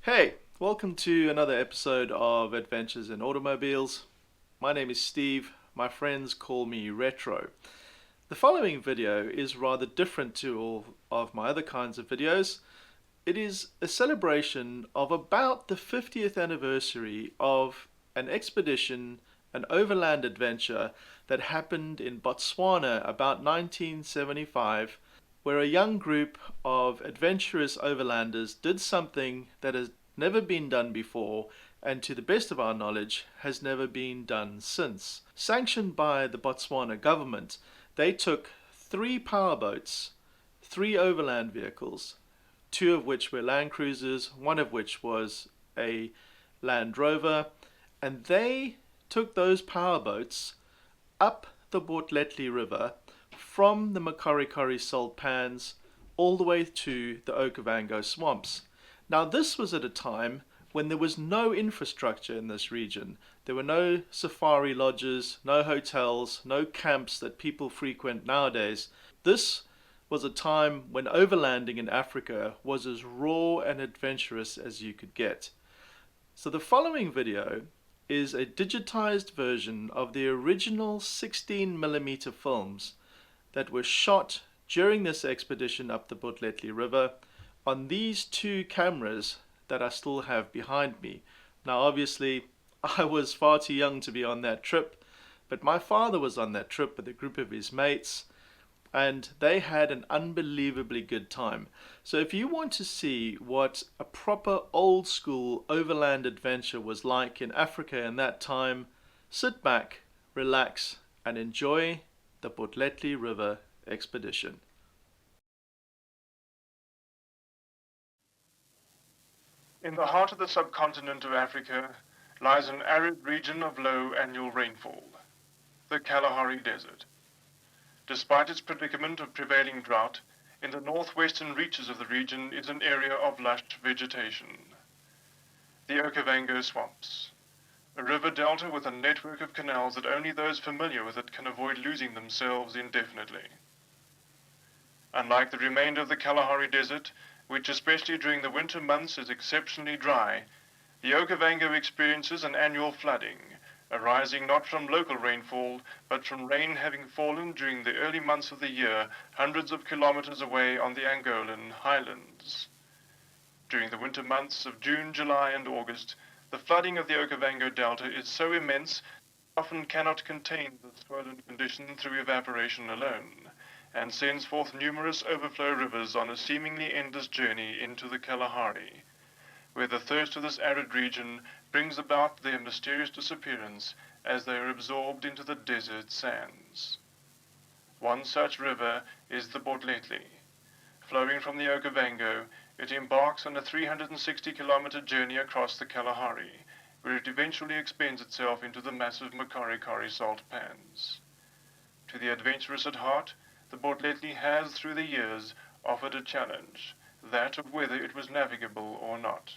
Hey, welcome to another episode of Adventures in Automobiles. My name is Steve. My friends call me Retro. The following video is rather different to all of my other kinds of videos. It is a celebration of about the 50th anniversary of an expedition, an overland adventure that happened in Botswana about 1975, where a young group of adventurous overlanders did something that has never been done before and to the best of our knowledge has never been done since. Sanctioned by the Botswana government, they took three powerboats, three overland vehicles, two of which were Land Cruisers, one of which was a Land Rover, and they took those powerboats up the Botletle River from the Makgadikgadi Salt Pans all the way to the Okavango Swamps. Now, this was at a time when there was no infrastructure in this region. There were no safari lodges, no hotels, no camps that people frequent nowadays. This was a time when overlanding in Africa was as raw and adventurous as you could get. So the following video is a digitized version of the original 16mm films that were shot during this expedition up the Botletle River on these two cameras that I still have behind me. Now, obviously, I was far too young to be on that trip, but my father was on that trip with a group of his mates, and they had an unbelievably good time. So if you want to see what a proper old school overland adventure was like in Africa in that time, sit back, relax, and enjoy the Botletle River expedition. In the heart of the subcontinent of Africa lies an arid region of low annual rainfall, the Kalahari Desert. Despite its predicament of prevailing drought, in the northwestern reaches of the region is an area of lush vegetation. The Okavango Swamps, a river delta with a network of canals that only those familiar with it can avoid losing themselves indefinitely. Unlike the remainder of the Kalahari Desert, which especially during the winter months is exceptionally dry, the Okavango experiences an annual flooding, arising not from local rainfall, but from rain having fallen during the early months of the year hundreds of kilometers away on the Angolan highlands. During the winter months of June, July, and August, the flooding of the Okavango Delta is so immense it often cannot contain the swollen condition through evaporation alone, and sends forth numerous overflow rivers on a seemingly endless journey into the Kalahari, where the thirst of this arid region brings about their mysterious disappearance as they are absorbed into the desert sands. One such river is the Botletle. Flowing from the Okavango, it embarks on a 360-kilometer journey across the Kalahari, where it eventually expends itself into the massive Makgadikgadi Salt Pans. To the adventurous at heart, the Botletle has, through the years, offered a challenge, that of whether it was navigable or not.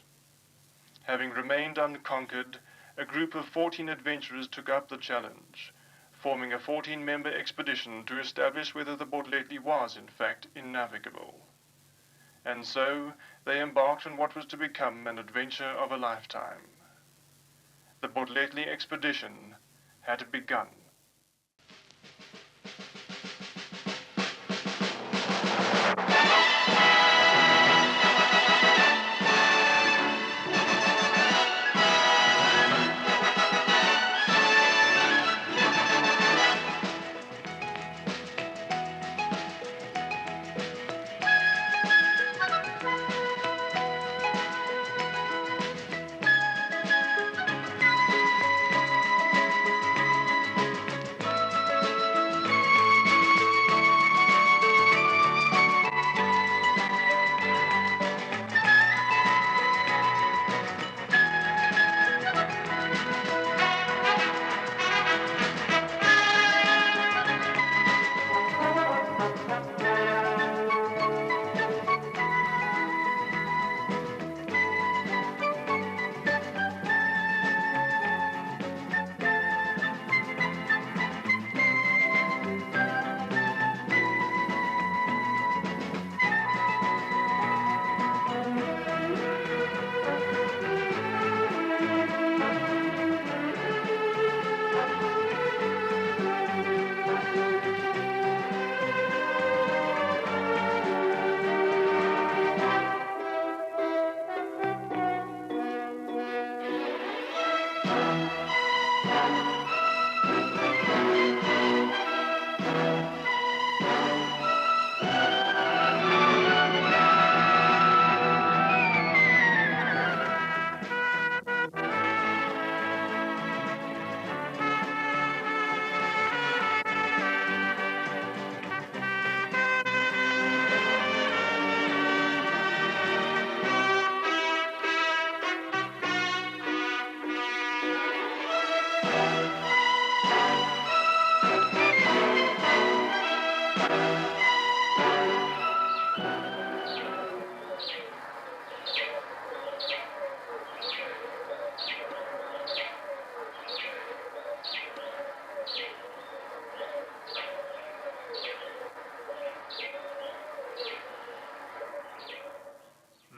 Having remained unconquered, a group of 14 adventurers took up the challenge, forming a 14-member expedition to establish whether the Botletle was, in fact, innavigable. And so, they embarked on what was to become an adventure of a lifetime. The Botletle expedition had begun.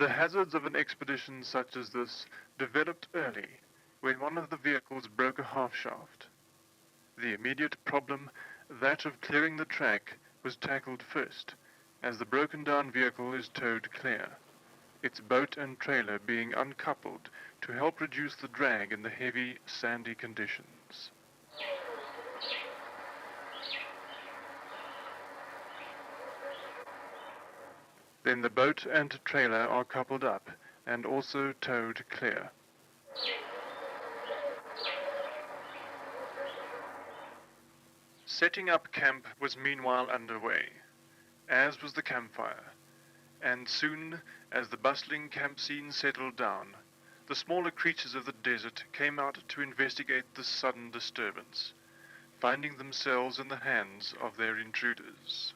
The hazards of an expedition such as this developed early, when one of the vehicles broke a half shaft. The immediate problem, that of clearing the track, was tackled first, as the broken down vehicle is towed clear, its boat and trailer being uncoupled to help reduce the drag in the heavy, sandy conditions. Then the boat and trailer are coupled up and also towed clear. Setting up camp was meanwhile underway, as was the campfire, and soon as the bustling camp scene settled down, the smaller creatures of the desert came out to investigate this sudden disturbance, finding themselves in the hands of their intruders.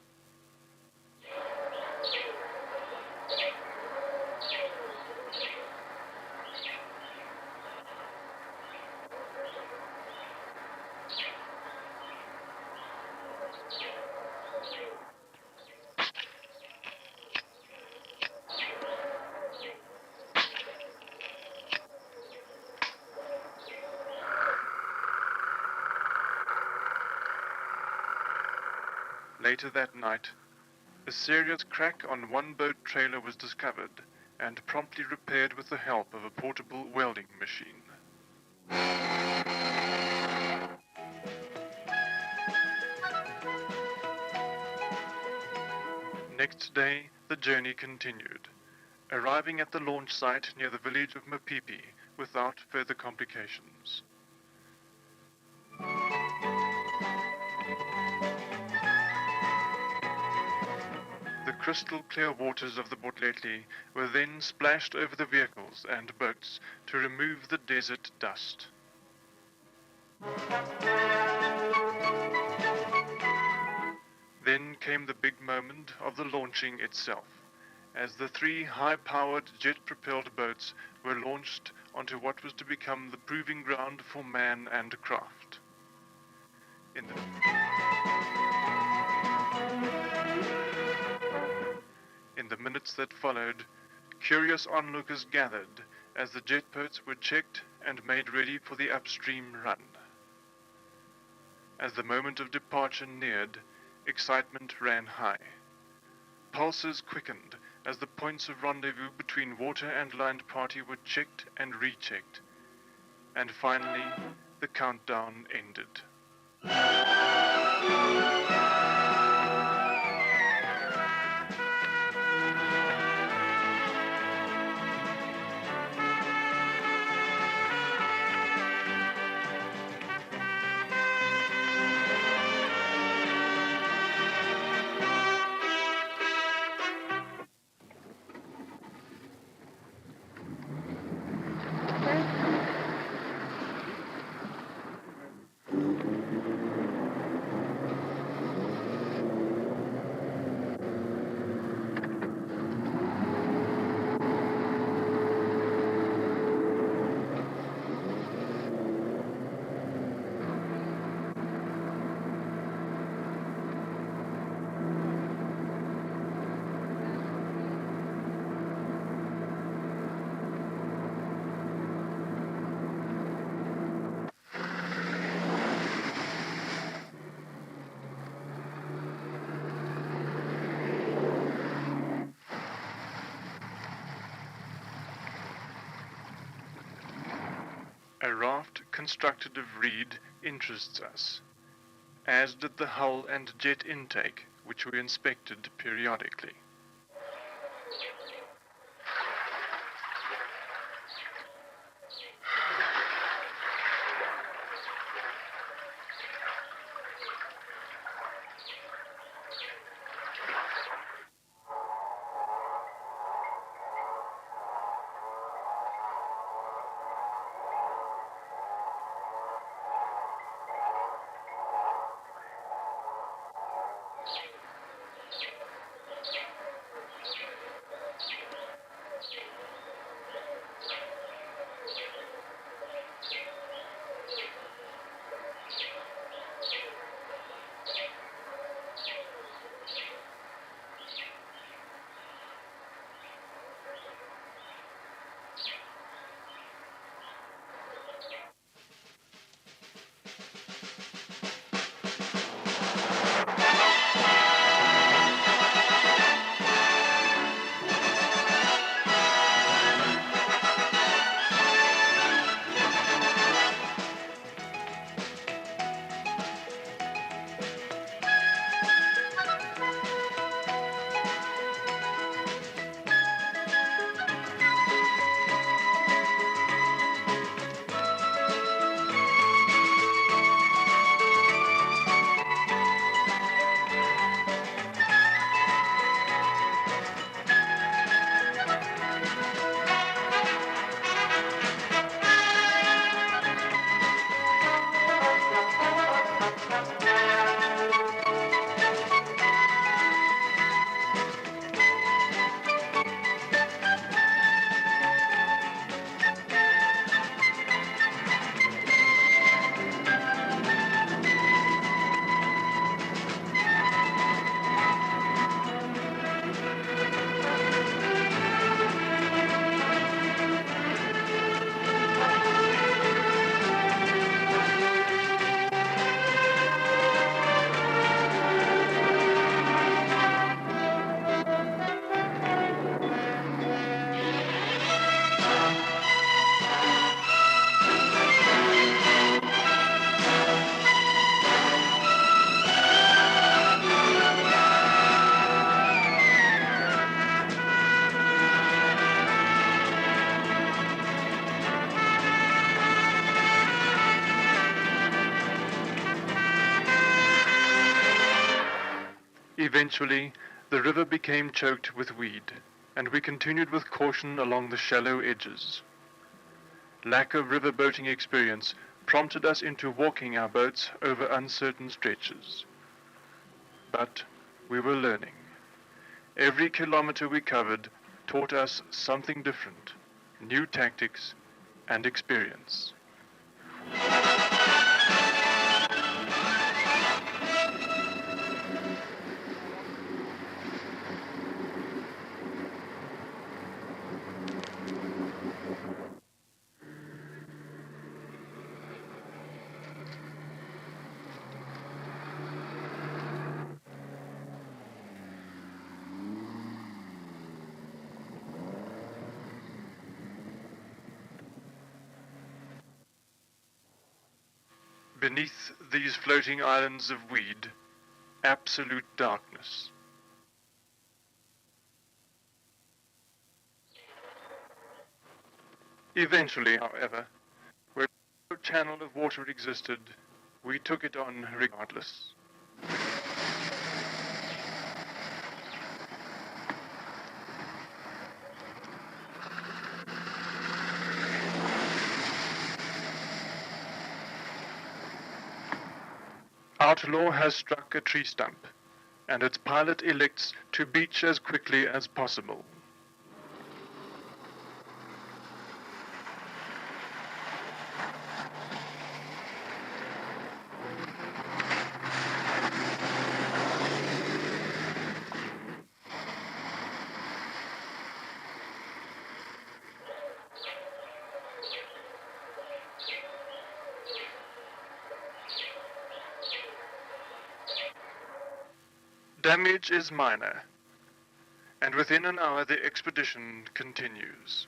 Later that night, a serious crack on one boat trailer was discovered and promptly repaired with the help of a portable welding machine. Next day, the journey continued, arriving at the launch site near the village of Mapipi without further complications. The crystal clear waters of the Botletle were then splashed over the vehicles and boats to remove the desert dust. Then came the big moment of the launching itself, as the three high-powered jet-propelled boats were launched onto what was to become the proving ground for man and craft. In the minutes that followed, curious onlookers gathered as the jet boats were checked and made ready for the upstream run. As the moment of departure neared, excitement ran high. Pulses quickened as the points of rendezvous between water and land party were checked and rechecked. And finally, the countdown ended. A raft constructed of reed interests us, as did the hull and jet intake, which we inspected periodically. Eventually, the river became choked with weed, and we continued with caution along the shallow edges. Lack of river boating experience prompted us into walking our boats over uncertain stretches. But we were learning. Every kilometer we covered taught us something different, new tactics and experience. Beneath these floating islands of weed, absolute darkness. Eventually, however, where no channel of water existed, we took it on regardless. Outlaw has struck a tree stump, and its pilot elects to beach as quickly as possible. Damage is minor, and within an hour the expedition continues.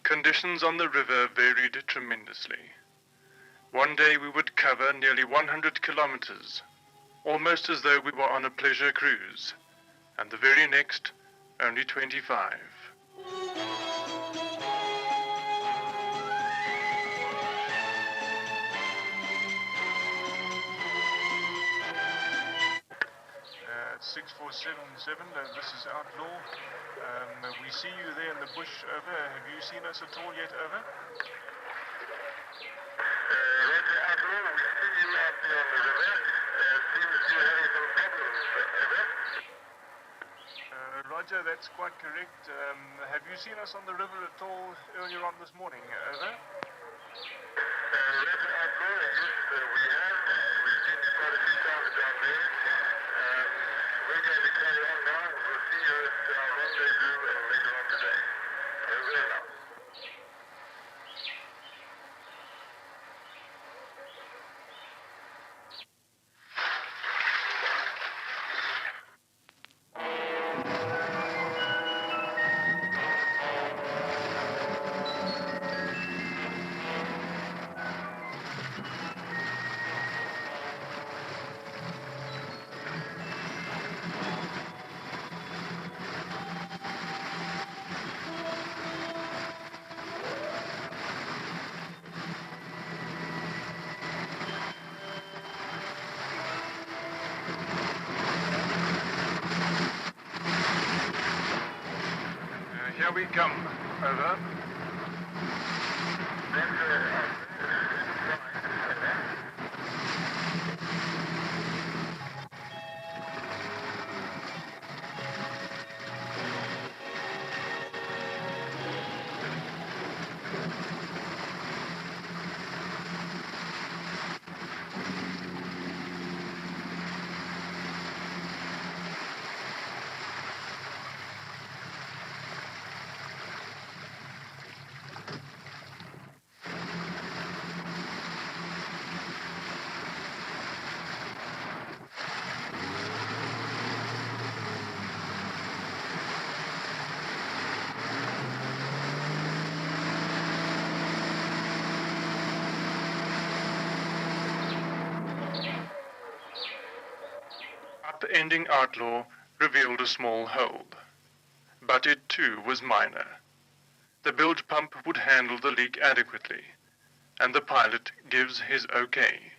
Conditions on the river varied tremendously. One day we would cover nearly 100 kilometers, almost as though we were on a pleasure cruise, and the very next, only 25. It's 6477, this is Outlaw. We see you there in the bush, over. Have you seen us at all yet, over? Roger, Outlaw, we see you out there on the river. Seems you're having some problems, over. Roger, that's quite correct. Have you seen us on the river at all earlier on this morning, over? Roger, Outlaw, yes, we have. We've seen you quite a few times down there. We're going to carry on now. We'll see you at our rendezvous later on today. Over and out. we come. Over. Upending outlaw revealed a small hole, but it too was minor. The bilge pump would handle the leak adequately, and the pilot gives his okay.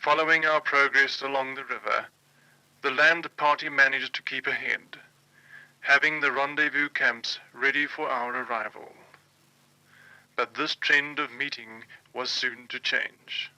Following our progress along the river, the land party managed to keep ahead, having the rendezvous camps ready for our arrival. But this trend of meeting was soon to change.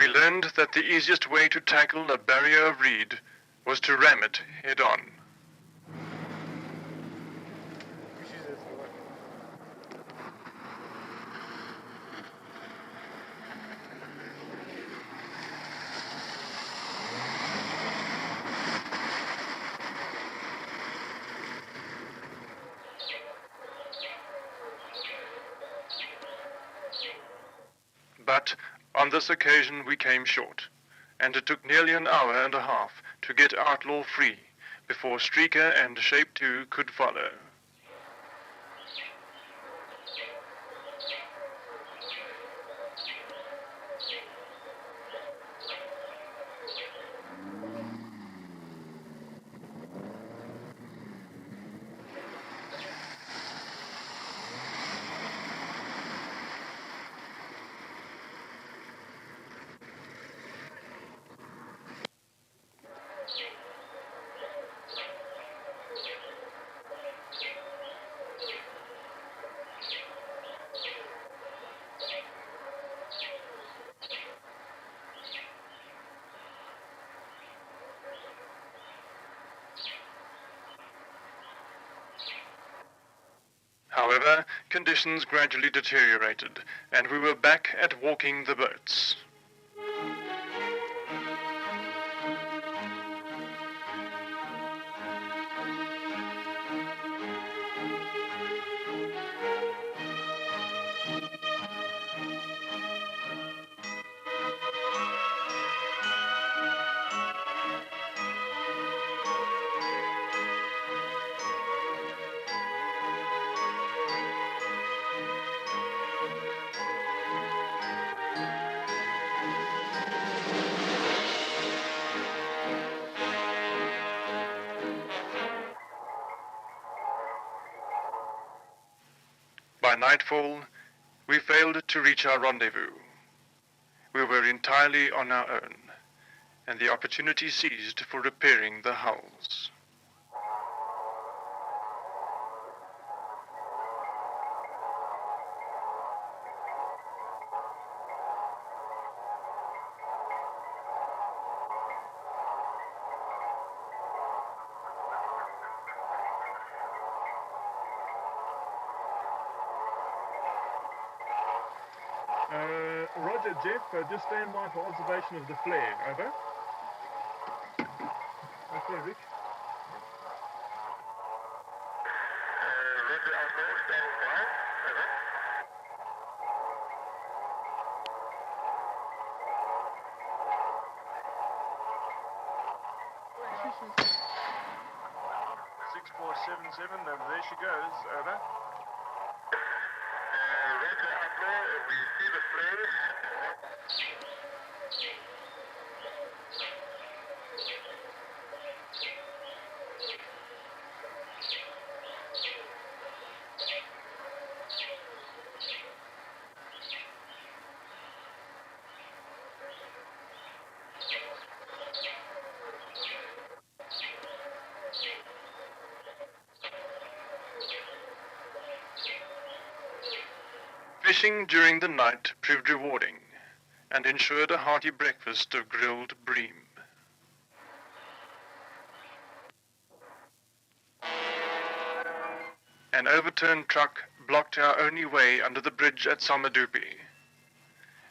We learned that the easiest way to tackle a barrier of reed was to ram it head on. But on this occasion we came short, and it took nearly an hour and a half to get Outlaw free before Streaker and Shape 2 could follow. However, conditions gradually deteriorated, and we were back at walking the boats. By nightfall, We failed to reach our rendezvous. We were entirely on our own, and the opportunity seized for repairing the hulls. Roger, Jeff, just stand by for observation of the flare. Over. Okay, Rick. Roger, outdoor, standing by. Over. 6477, and there she goes. Over. Roger, outdoor, we see the flare. Fishing during the night proved rewarding and ensured a hearty breakfast of grilled bream. An overturned truck blocked our only way under the bridge at Samadupi,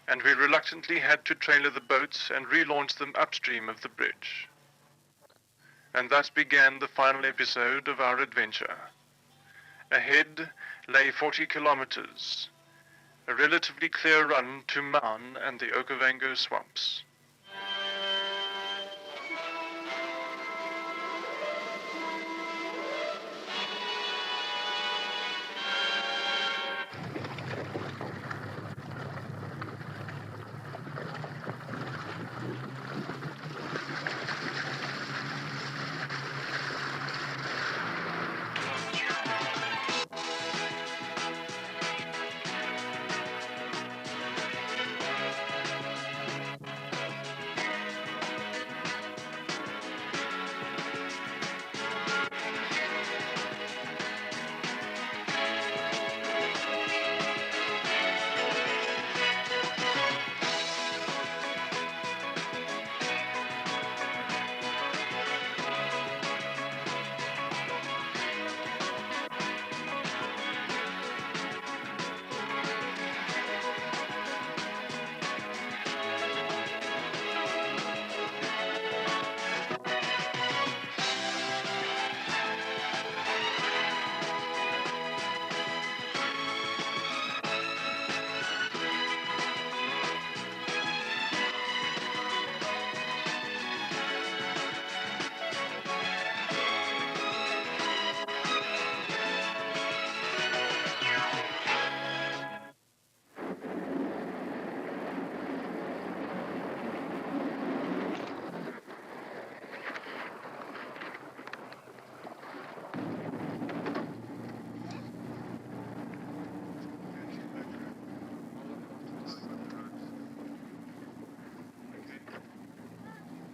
and we reluctantly had to trailer the boats and relaunch them upstream of the bridge. And thus began the final episode of our adventure. Ahead lay 40 kilometers, a relatively clear run to Man and the Okavango Swamps.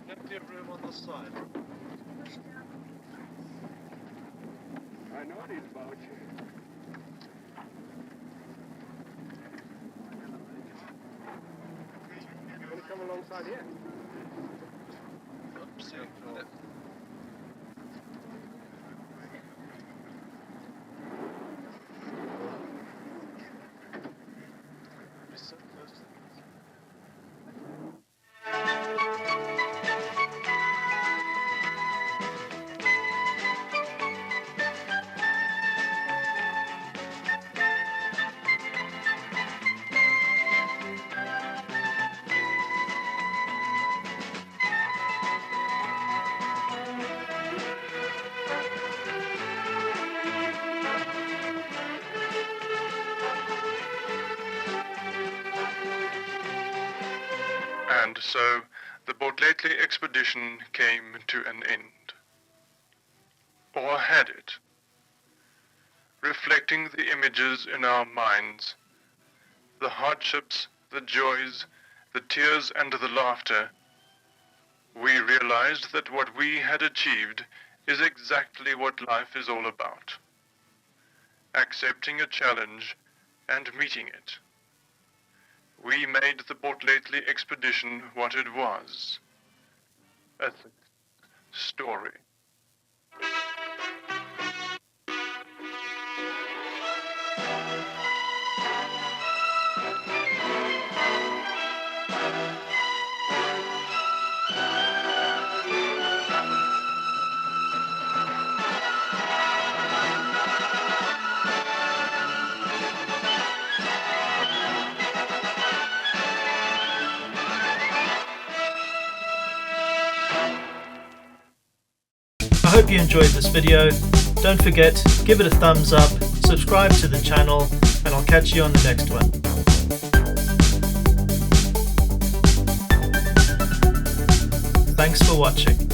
Plenty of room on the side. I know it is about you. You want to come alongside here? Oops, so close to And so the Botletle expedition came to an end. Or had it? Reflecting the images in our minds, the hardships, the joys, the tears and the laughter, we realized that what we had achieved is exactly what life is all about. Accepting a challenge and meeting it. We made the Botletle expedition what it was. A story. I hope you enjoyed this video. Don't forget, give it a thumbs up, subscribe to the channel, and I'll catch you on the next one. Thanks for watching.